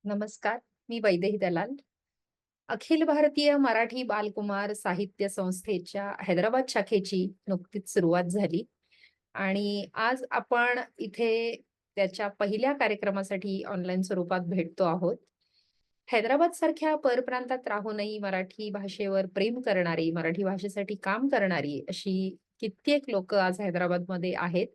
नमस्कार, मी वैदेही दलाल. अखिल भारतीय मराठी बालकुमार साहित्य संस्थेच्या हैदराबाद शाखेची नुकतीच सुरुवात झाली आणि आज आपण इथे त्याच्या पहिल्या कार्यक्रमासाठी ऑनलाईन स्वरूपात भेटतो आहोत. हैदराबादसारख्या परप्रांतात राहूनही मराठी भाषेवर प्रेम करणारी, मराठी भाषेसाठी काम करणारी अशी कित्येक लोकं आज हैदराबादमध्ये आहेत.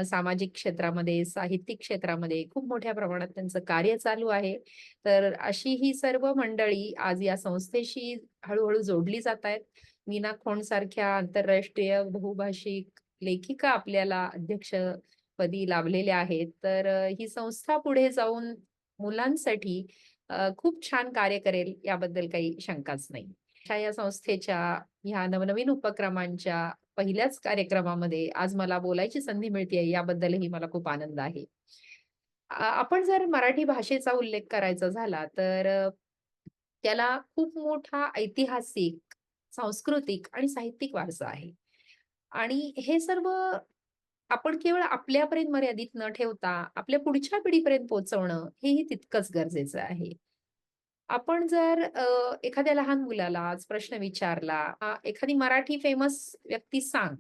सामाजिक क्षेत्रामध्ये, साहित्यिक क्षेत्रामध्ये खूप मोठ्या प्रमाणात त्यांचं कार्य चालू आहे. तर अशी ही सर्व मंडळी आज या संस्थेशी हळू-हळू जोडली जात आहेत. मीना खोंडसारख्या आंतरराष्ट्रीय बहुभाषिक लेखिका आपल्याला अध्यक्षपदी लाभलेल्या आहेत. तर ही संस्था पुढे जाऊन मुलांसाठी खूप छान कार्य करेल याबद्दल काही शंकाच नाही. अशा या संस्थेच्या ह्या नवनवीन उपक्रमांच्या पहिल्याच कार्यक्रमामध्ये आज मला बोलायची संधी मिळतेय याबद्दलही मला खूप आनंद आहे. आपण जर मराठी भाषेचा उल्लेख करायचा झाला तर त्याला खूप मोठा ऐतिहासिक, सांस्कृतिक आणि साहित्यिक वारसा आहे. आणि हे सर्व आपण केवळ आपल्यापर्यंत मर्यादित न ठेवता आपल्या पुढच्या पिढीपर्यंत पोहोचवणं हेही तितकंच गरजेचं आहे. आपण जर एखाद्या लहान मुलाला आज प्रश्न विचारला, एखादी मराठी फेमस व्यक्ती सांग,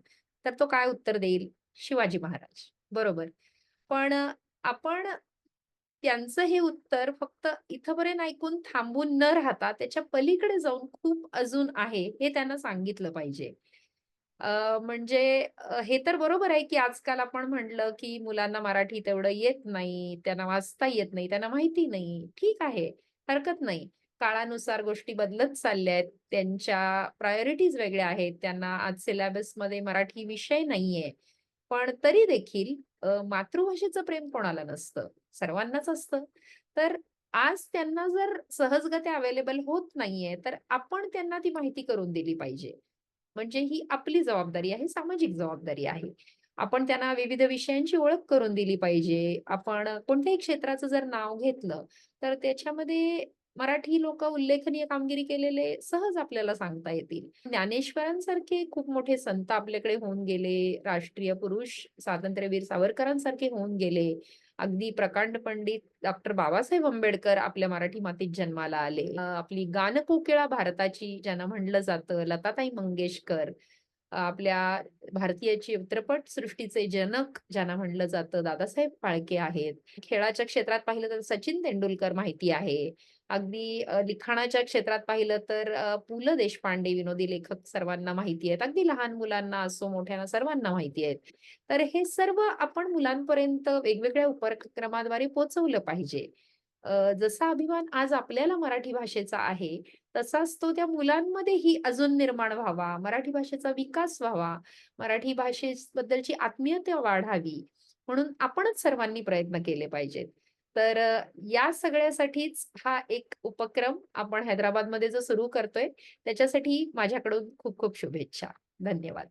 तर तो काय उत्तर देईल? शिवाजी महाराज. बरोबर. पण आपण त्यांचं हे उत्तर फक्त इथपर्यंत ऐकून थांबून न राहता त्याच्या पलीकडे जाऊन खूप अजून आहे, हे त्यांना सांगितलं पाहिजे. म्हणजे हे तर बरोबर आहे, की आजकाल आपण म्हटलं, की मुलांना मराठी तेवढं येत नाही, त्यांना वाचता येत नाही, त्यांना माहिती नाही. ठीक आहे, हरकत नाही. काळानुसार गोष्टी बदलत चालल्या आहेत. त्यांच्या प्रायोरिटीज वेगळ्या आहेत. त्यांना आज सिलेबसमध्ये मराठी विषय नाहीये. पण तरी देखील मातृभाषेचं प्रेम कोणाला नसतं? सर्वांनाच असतं. तर आज त्यांना जर सहजगत्या अवेलेबल होत नाहीये, तर आपण त्यांना ती माहिती करून दिली पाहिजे. म्हणजे ही आपली जबाबदारी आहे, सामाजिक जबाबदारी आहे. आपण त्यांना विविध विषयांची ओळख करून दिली पाहिजे. आपण कोणत्याही क्षेत्राचं जर नाव घेतलं, तर त्याच्यामध्ये मराठी लोकं उल्लेखनीय कामगिरी केलेले सहज आपल्याला सांगता येतील. ज्ञानेश्वरांसारखे खूप मोठे संत आपल्याकडे होऊन गेले, राष्ट्रीय पुरुष स्वातंत्र्यवीर सावरकरांसारखे होऊन गेले. अगदी प्रकांड पंडित डॉक्टर बाबासाहेब आंबेडकर आपल्या मराठी मातीत जन्माला आले. आपली गानकोकिळा भारताची ज्यांना म्हणलं जातं, लताताई मंगेशकर. आपल्या भारतीय चित्रपट सृष्टीचे जनक ज्यांना म्हणलं जातं, दादासाहेब फाळके आहेत. खेळाच्या क्षेत्रात पाहिलं तर सचिन तेंडुलकर माहिती आहे. अगदी लिखाणाच्या क्षेत्रात पाहिलं तर पु. ल. देशपांडे विनोदी लेखक सर्वांना माहिती आहेत. अगदी लहान मुलांना असो, मोठ्यांना सर्वांना माहिती आहेत. तर हे सर्व आपण मुलांपर्यंत वेगवेगळ्या उपक्रमाद्वारे पोहोचवलं पाहिजे. जसा अभिमान आज आपल्याला मराठी भाषेचा आहे, तसाच तो त्या मुलांमध्येही अजून निर्माण व्हावा, मराठी भाषेचा विकास व्हावा, मराठी भाषेबद्दलची आत्मीयता वाढावी, म्हणून आपणच सर्वांनी प्रयत्न केले पाहिजेत. तर या सगळ्यासाठीच हा एक उपक्रम आपण हैदराबादमध्ये जो सुरू करतोय, त्याच्यासाठी माझ्याकडून खूप खूप शुभेच्छा. धन्यवाद.